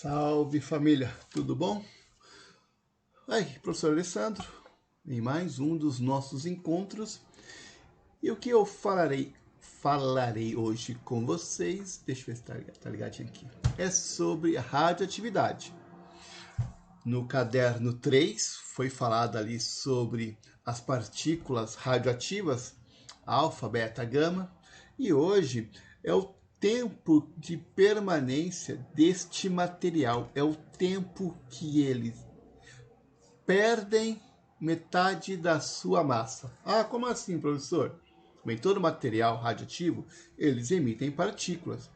Salve família, tudo bom? Aí, professor Alessandro, em mais um dos nossos encontros. E o que eu falarei hoje com vocês, deixa eu ver se tá ligadinho aqui, é sobre radioatividade. No caderno 3 foi falado ali sobre as partículas radioativas, alfa, beta, gama, e hoje é o tempo de permanência deste material, é o tempo que eles perdem metade da sua massa. Ah, como assim, professor? Bem, todo material radioativo, eles emitem partículas.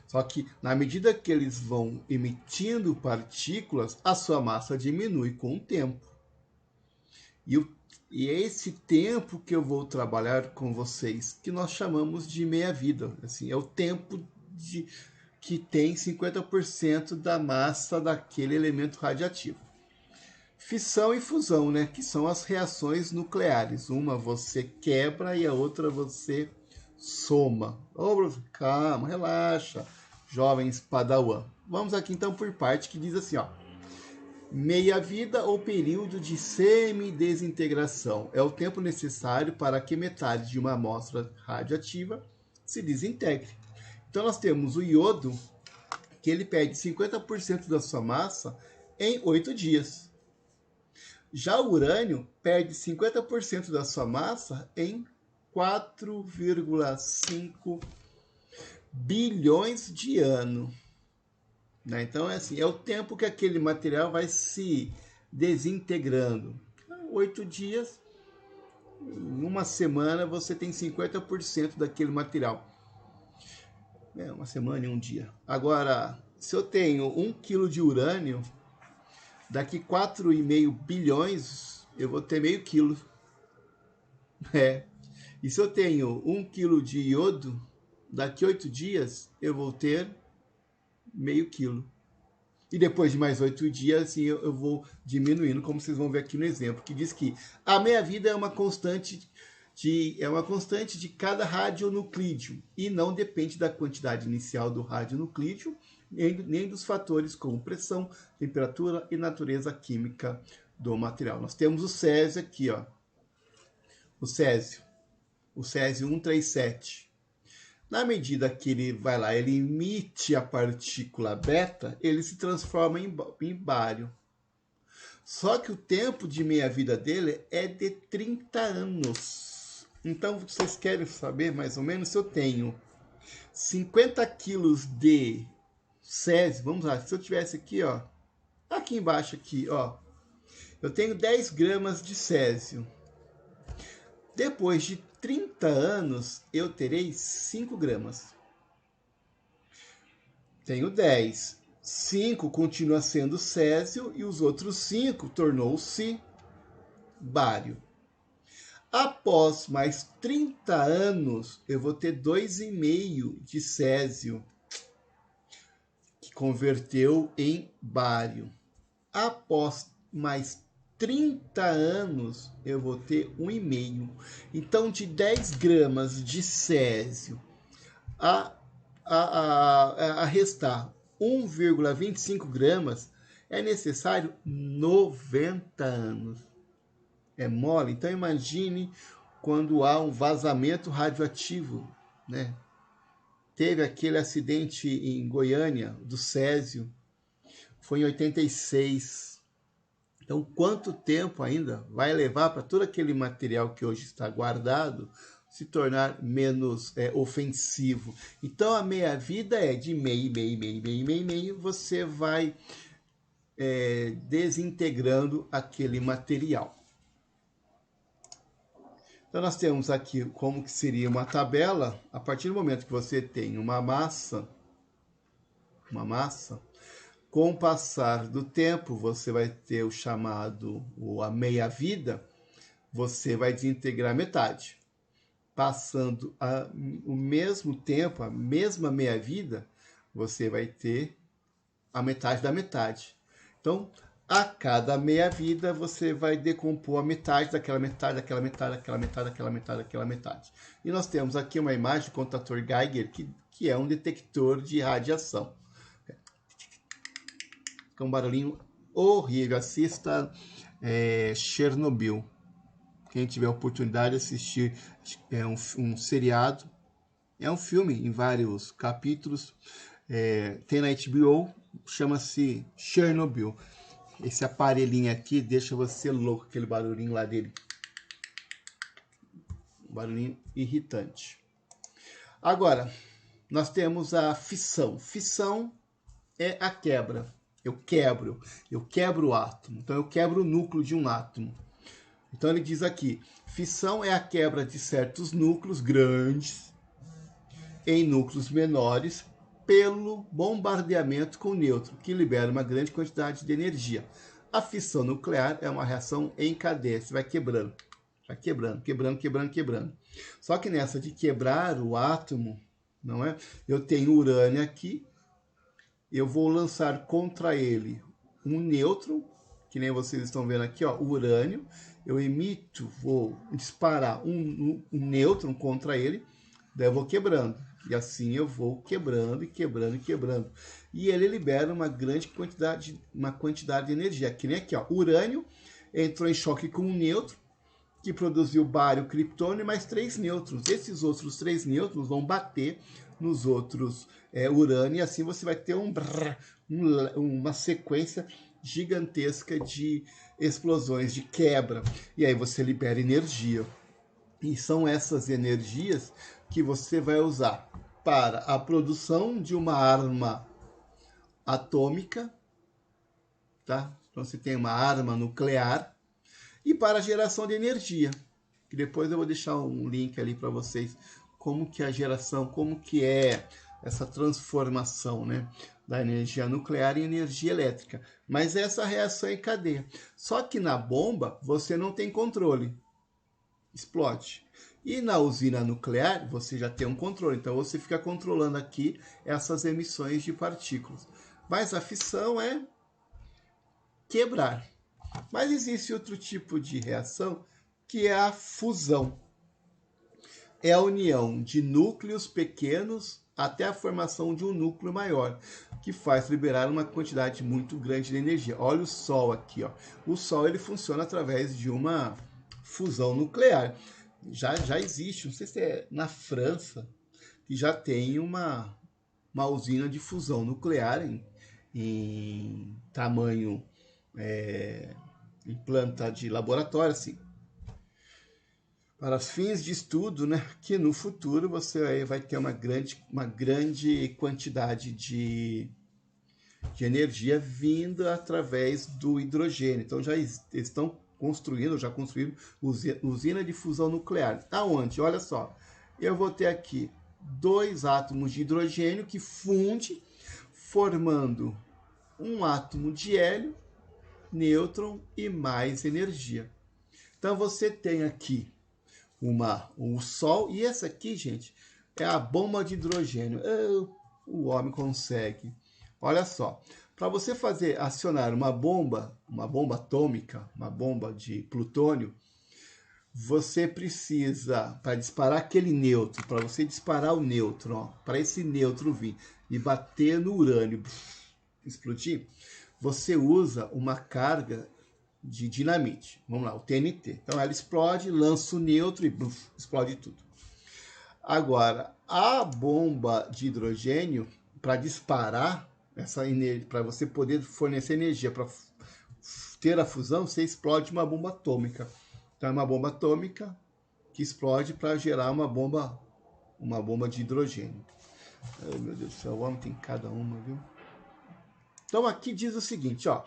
Só que, na medida que eles vão emitindo partículas, a sua massa diminui com o tempo. E é esse tempo que eu vou trabalhar com vocês, que nós chamamos de meia-vida. Assim, é o tempo que tem 50% da massa daquele elemento radioativo. Fissão e fusão, né? Que são as reações nucleares. Uma você quebra e a outra você soma. Calma, relaxa, jovens padawan. Vamos aqui então por parte, que diz assim, ó. Meia-vida ou período de semidesintegração é o tempo necessário para que metade de uma amostra radioativa se desintegre. Então nós temos o iodo, que ele perde 50% da sua massa em 8 dias. Já o urânio perde 50% da sua massa em 4,5 bilhões de anos. Né? Então, é assim, é o tempo que aquele material vai se desintegrando. 8 dias, em uma semana, você tem 50% daquele material. Uma semana e um dia. Agora, se eu tenho 1 quilo de urânio, daqui 4,5 bilhões, eu vou ter meio quilo. E se eu tenho 1 quilo de iodo, daqui 8 dias, eu vou ter meio quilo. E depois de mais 8 dias, assim, eu vou diminuindo, como vocês vão ver aqui no exemplo, que diz que a meia-vida é uma constante de cada radionuclídeo e não depende da quantidade inicial do radionuclídeo, nem dos fatores como pressão, temperatura e natureza química do material. Nós temos o césio aqui, ó. O césio 137. Na medida que ele vai lá, ele emite a partícula beta, ele se transforma em bário. Só que o tempo de meia-vida dele é de 30 anos. Então, vocês querem saber mais ou menos se eu tenho 50 quilos de césio, vamos lá, se eu tivesse aqui, ó, aqui embaixo aqui, ó, eu tenho 10 gramas de césio. Depois de 30 anos, eu terei 5 gramas. Tenho 10. 5 continua sendo césio e os outros 5 tornou-se bário. Após mais 30 anos, eu vou ter 2,5 de césio, que converteu em bário. Após mais 30 anos, eu vou ter 1,5. Então, de 10 gramas de césio a restar 1,25 gramas, é necessário 90 anos. É mole? Então imagine quando há um vazamento radioativo, né? Teve aquele acidente em Goiânia, do césio, foi em 86. Então, quanto tempo ainda vai levar para todo aquele material que hoje está guardado se tornar menos ofensivo? Então, a meia-vida é de meio, você vai desintegrando aquele material. Então, nós temos aqui como que seria uma tabela. A partir do momento que você tem uma massa, com o passar do tempo, você vai ter o chamado, a meia-vida, você vai desintegrar metade. Passando o mesmo tempo, a mesma meia-vida, você vai ter a metade da metade. Então, a cada meia-vida, você vai decompor a metade daquela metade, daquela metade, daquela metade, daquela metade, daquela metade. E nós temos aqui uma imagem do contador Geiger, que é um detector de radiação. fica um barulhinho horrível. Assista Chernobyl. Quem tiver a oportunidade de assistir, é um seriado, é um filme em vários capítulos, tem na HBO, chama-se Chernobyl. Esse aparelhinho aqui deixa você louco, aquele barulhinho lá dele. Um barulhinho irritante. Agora, nós temos a fissão. Fissão é a quebra. Eu quebro o átomo. Então, eu quebro o núcleo de um átomo. Então, ele diz aqui, fissão é a quebra de certos núcleos grandes em núcleos menores pelo bombardeamento com nêutron, que libera uma grande quantidade de energia. A fissão nuclear é uma reação em cadeia. Você vai quebrando. Vai quebrando. Só que nessa de quebrar o átomo, não é? Eu tenho urânio aqui, eu vou lançar contra ele um nêutron, que nem vocês estão vendo aqui, ó, urânio. Eu emito, vou disparar um nêutron contra ele, daí eu vou quebrando. E assim eu vou quebrando. E ele libera uma grande quantidade de energia. Que nem aqui, ó, urânio entrou em choque com um nêutron, que produziu bário, criptônio e mais 3 nêutrons. Esses outros 3 nêutrons vão bater nos outros urânio, e assim você vai ter uma sequência gigantesca de explosões, de quebra. E aí você libera energia. E são essas energias que você vai usar para a produção de uma arma atômica, tá? Então você tem uma arma nuclear, e para a geração de energia, que depois eu vou deixar um link ali para vocês, como que é a geração, como que é essa transformação, né, da energia nuclear em energia elétrica. Mas essa reação é em cadeia. Só que na bomba você não tem controle, explode. E na usina nuclear você já tem um controle, então você fica controlando aqui essas emissões de partículas. Mas a fissão é quebrar. Mas existe outro tipo de reação, que é a fusão. É a união de núcleos pequenos até a formação de um núcleo maior, que faz liberar uma quantidade muito grande de energia. Olha o Sol aqui, ó. O Sol ele funciona através de uma fusão nuclear. Já existe, não sei se é na França, que já tem uma usina de fusão nuclear em tamanho em planta de laboratório, assim, para fins de estudo, né, que no futuro você vai ter uma grande quantidade de energia vinda através do hidrogênio. Então já estão já construíram usina de fusão nuclear. Aonde? Olha só, eu vou ter aqui 2 átomos de hidrogênio que funde, formando um átomo de hélio, nêutron e mais energia. Então você tem aqui o Sol, e essa aqui, gente, é a bomba de hidrogênio. O homem consegue. Olha só, para você acionar uma bomba atômica, uma bomba de plutônio, você precisa, para disparar aquele nêutron, para você disparar o nêutron, para esse nêutron vir e bater no urânio, explodir, você usa uma carga de dinamite. Vamos lá, o TNT. Então ela explode, lança o nêutron e explode tudo. Agora, a bomba de hidrogênio, para disparar essa energia, para você poder fornecer energia para ter a fusão, você explode uma bomba atômica. Então é uma bomba atômica que explode para gerar uma bomba de hidrogênio. Ai, meu Deus do céu, o homem tem cada uma, viu? Então aqui diz o seguinte, ó.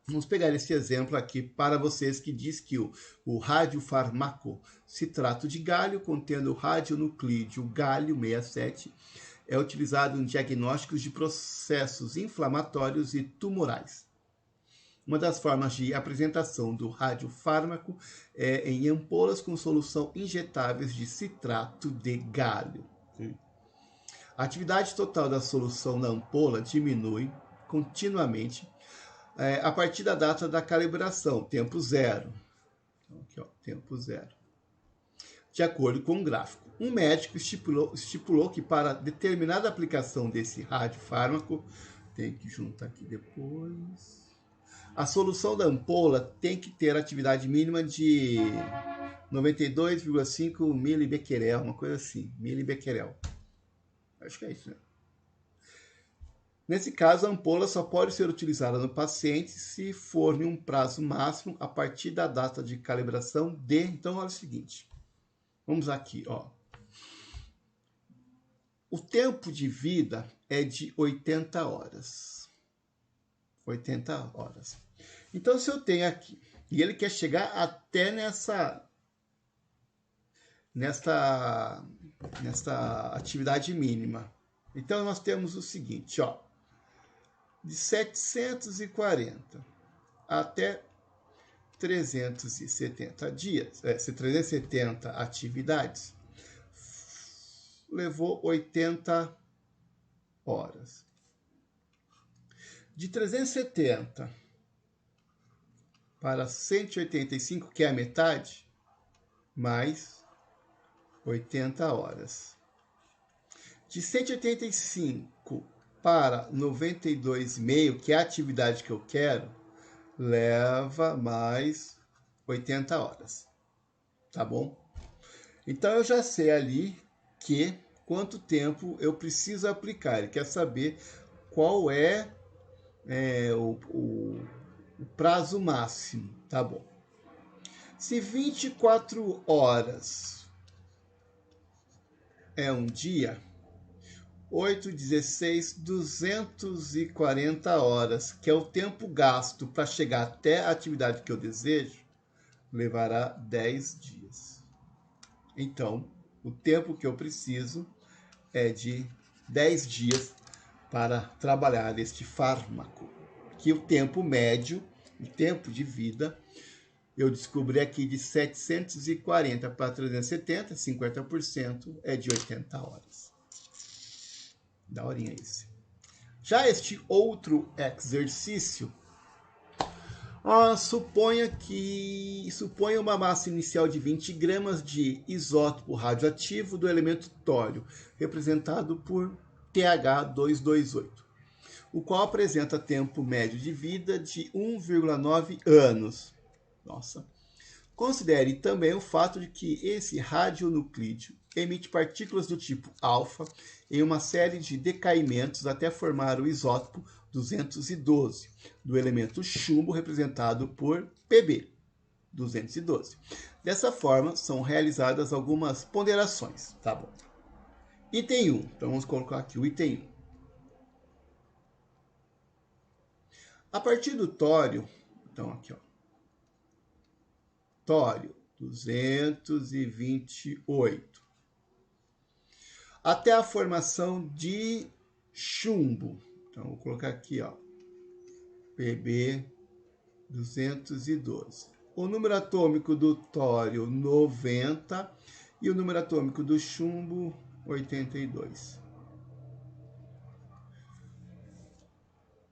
Vamos pegar esse exemplo aqui para vocês, que diz que o radiofármaco se trata de galho contendo radionuclídeo galho 67, é utilizado em diagnósticos de processos inflamatórios e tumorais. Uma das formas de apresentação do radiofármaco é em ampolas com solução injetáveis de citrato de galho. A atividade total da solução na ampola diminui continuamente a partir da data da calibração, tempo zero. Então, aqui, ó, tempo zero. De acordo com o gráfico. Um médico estipulou que para determinada aplicação desse radiofármaco, Tem que juntar aqui depois. A solução da ampola tem que ter atividade mínima de 92,5 milibecquerel, uma coisa assim, milibecquerel. Acho que é isso, né? Nesse caso, a ampola só pode ser utilizada no paciente se for em um prazo máximo a partir da data de calibração de... Então, olha o seguinte. Vamos aqui, ó. O tempo de vida é de 80 horas. 80 horas. Então, se eu tenho aqui, e ele quer chegar até nesta atividade mínima. Então, nós temos o seguinte, ó. De 740 até 370 dias, 370 atividades, levou 80 horas. De 370 para 185, que é a metade, mais 80 horas. De 185 para 92,5, que é a atividade que eu quero, leva mais 80 horas. Tá bom? Então, eu já sei ali que quanto tempo eu preciso aplicar. Ele quer saber qual é, o prazo máximo. Tá bom. Se 24 horas é um dia, 8, 16, 240 horas, que é o tempo gasto para chegar até a atividade que eu desejo, levará 10 dias. Então, o tempo que eu preciso é de 10 dias para trabalhar este fármaco. Que o tempo médio, o tempo de vida, eu descobri aqui de 740 para 370, 50% é de 80 horas. Daorinha esse. Já este outro exercício, suponha uma massa inicial de 20 gramas de isótopo radioativo do elemento tório, representado por TH228, o qual apresenta tempo médio de vida de 1,9 anos. Nossa. Considere também o fato de que esse radionuclídeo emite partículas do tipo alfa em uma série de decaimentos até formar o isótopo 212, do elemento chumbo, representado por Pb, 212. Dessa forma, são realizadas algumas ponderações. Tá bom. Item 1. Então, vamos colocar aqui o item 1. A partir do tório, então aqui, ó. Tório, 228. Até a formação de chumbo. Então, vou colocar aqui, ó, Pb 212. O número atômico do tório, 90. E o número atômico do chumbo, 82.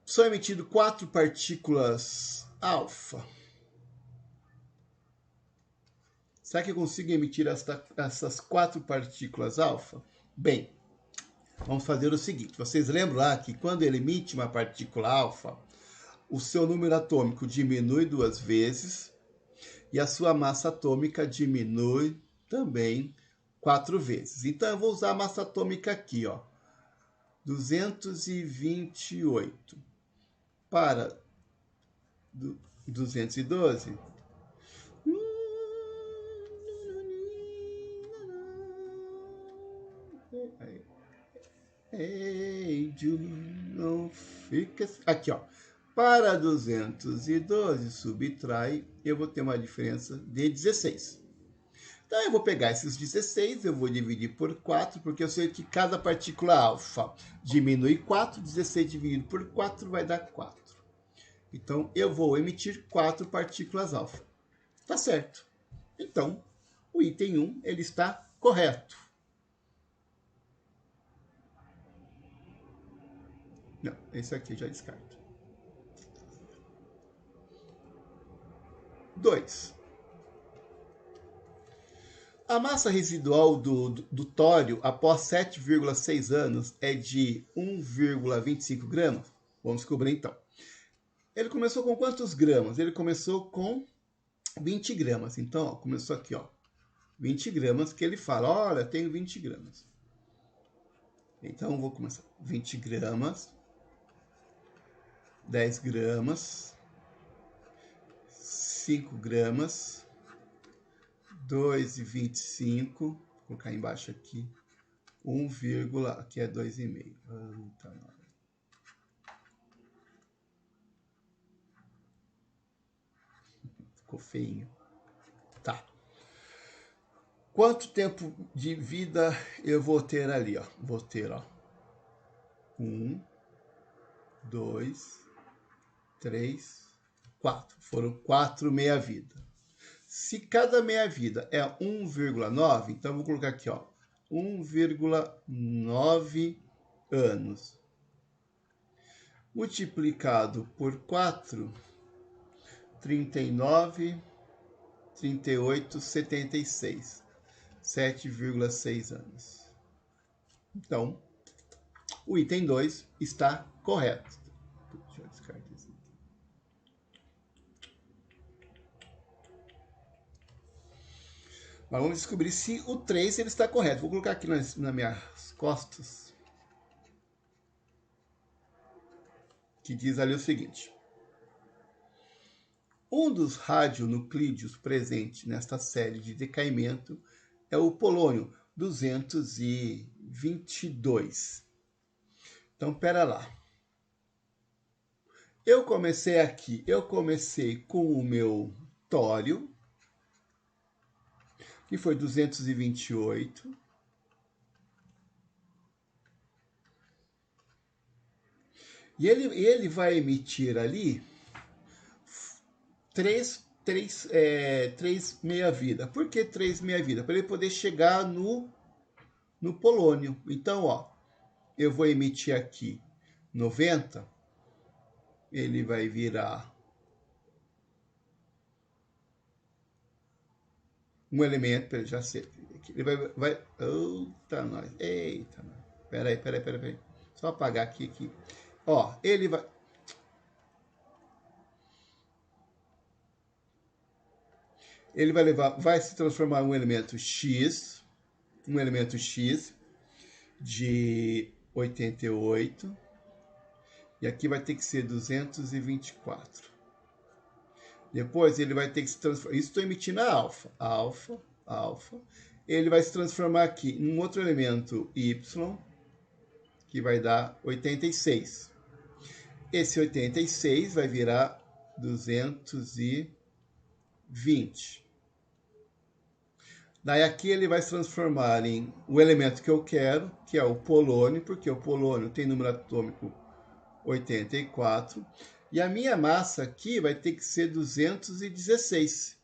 São emitidas 4 partículas alfa. Será que eu consigo emitir essas 4 partículas alfa? Bem, vamos fazer o seguinte. Vocês lembram lá que quando ele emite uma partícula alfa, o seu número atômico diminui 2 vezes e a sua massa atômica diminui também 4 vezes. Então, eu vou usar a massa atômica aqui, ó, 228 para 212. Ei, não fica... Aqui, ó. Para 212 subtrai, eu vou ter uma diferença de 16. Então, eu vou pegar esses 16, eu vou dividir por 4, porque eu sei que cada partícula alfa diminui 4, 16 dividido por 4 vai dar 4. Então, eu vou emitir 4 partículas alfa. Tá certo. Então, o item 1, ele está correto. Não, esse aqui eu já descarto. 2. A massa residual do tório após 7,6 anos é de 1,25 gramas. Vamos descobrir então. Ele começou com quantos gramas? Ele começou com 20 gramas. Então, ó, começou aqui, ó, 20 gramas, que ele fala, olha, tenho 20 gramas. Então, vou começar. 20 gramas, 10 gramas, 5 gramas, 2,25, vou colocar embaixo aqui, 1, aqui é 2,5. Ficou feinho. Tá. Quanto tempo de vida eu vou ter ali, ó? Vou ter, ó, 1, 2, 3, 4. Foram 4 meia-vida. Se cada meia-vida é 1,9, então eu vou colocar aqui, ó, 1,9 anos. Multiplicado por 4, 39, 38, 76. 7,6 anos. Então, o item 2 está correto. Deixa eu descartar isso aqui. Mas vamos descobrir se o 3 ele está correto. Vou colocar aqui nas minhas costas, que diz ali o seguinte. Um dos radionuclídeos presente nesta série de decaimento é o polônio 222. Então, pera lá. Eu comecei com o meu tório, que foi 228. E ele vai emitir ali 3 meia-vida. Por que 3 meia-vida? Para ele poder chegar no polônio. Então, ó, eu vou emitir aqui 90, ele vai virar um elemento, já sei, ele vai eita, nós. Peraí. Só apagar aqui. Ó, ele vai se transformar em um elemento X de 88, e aqui vai ter que ser 224. Depois ele vai ter que se transformar, isso estou emitindo a alfa, ele vai se transformar aqui em um outro elemento Y, que vai dar 86. Esse 86 vai virar 220. Daí aqui ele vai se transformar em o elemento que eu quero, que é o polônio, porque o polônio tem número atômico 84. E a minha massa aqui vai ter que ser 216.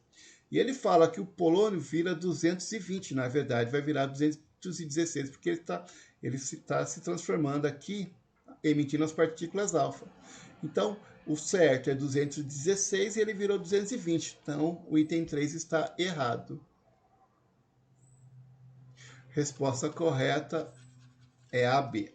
E ele fala que o polônio vira 220, na verdade, vai virar 216, porque ele está se transformando aqui, emitindo as partículas alfa. Então, o certo é 216 e ele virou 220. Então, o item 3 está errado. Resposta correta é a B.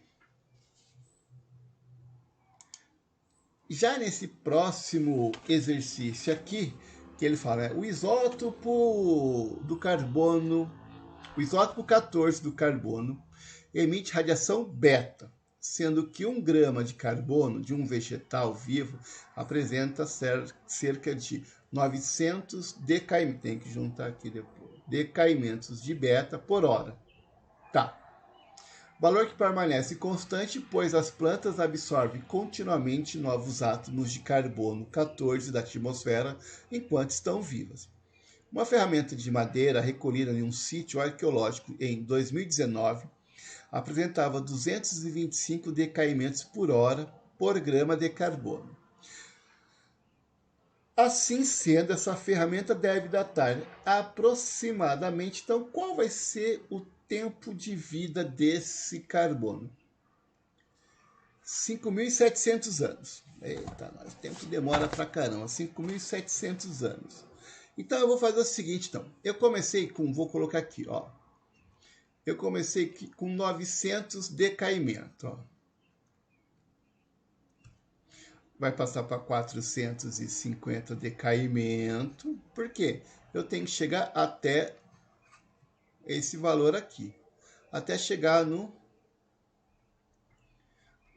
Já nesse próximo exercício aqui, que ele fala, o isótopo do carbono, o isótopo 14 do carbono, emite radiação beta, sendo que 1 grama de carbono de um vegetal vivo apresenta cerca de 900 decaimentos, tem que juntar aqui depois, decaimentos de beta por hora. Tá. Valor que permanece constante, pois as plantas absorvem continuamente novos átomos de carbono 14 da atmosfera enquanto estão vivas. Uma ferramenta de madeira recolhida em um sítio arqueológico em 2019 apresentava 225 decaimentos por hora por grama de carbono. Assim sendo, essa ferramenta deve datar aproximadamente, então, qual vai ser o tempo de vida desse carbono? 5.700 anos. Eita, o tempo demora pra caramba, 5.700 anos. Então eu vou fazer o seguinte, então. Eu comecei com, vou colocar aqui, ó. Eu comecei com 900 decaimentos, ó. vai passar para 450 decaimento. Por quê? Eu tenho que chegar até esse valor aqui. Até chegar no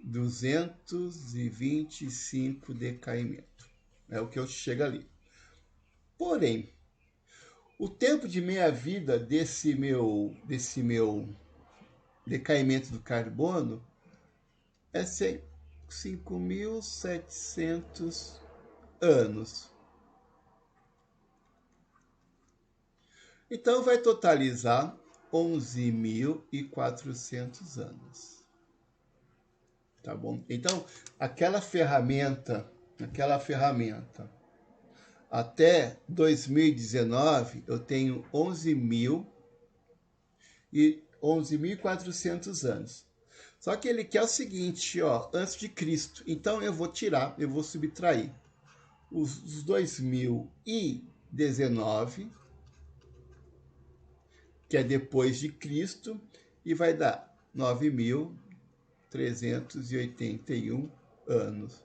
225 decaimento. É o que eu chego ali. Porém, o tempo de meia-vida desse meu decaimento do carbono é 5.700 anos. Então vai totalizar 11.400 anos. Tá bom? Então, aquela ferramenta até 2019 eu tenho 11.400 anos. Só que ele quer o seguinte, ó, antes de Cristo. Então eu vou subtrair os 2019, que é depois de Cristo, e vai dar 9.381 anos.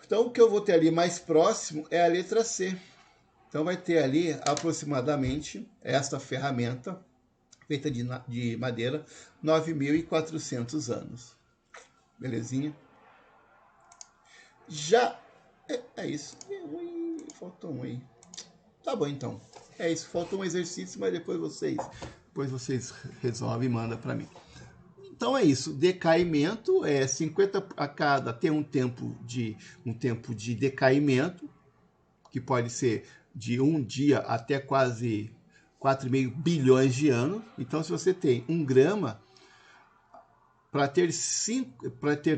Então o que eu vou ter ali mais próximo é a letra C. Então vai ter ali aproximadamente esta ferramenta feita de madeira, 9.400 anos. Belezinha? Já é isso. Faltou um aí. Tá bom, então. É isso. Faltou um exercício, mas depois vocês resolvem e mandam para mim. Então é isso. Decaimento é 50 a cada. Tem um tempo de decaimento, que pode ser de um dia até quase 4,5 bilhões de anos. Então, se você tem 1 grama, para ter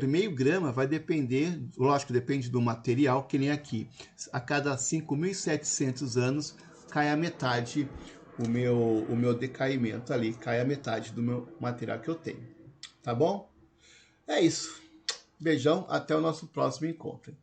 meio grama, vai depender, lógico, depende do material, que nem aqui. A cada 5.700 anos, cai a metade o meu decaimento ali, cai a metade do meu material que eu tenho. Tá bom? É isso. Beijão, até o nosso próximo encontro.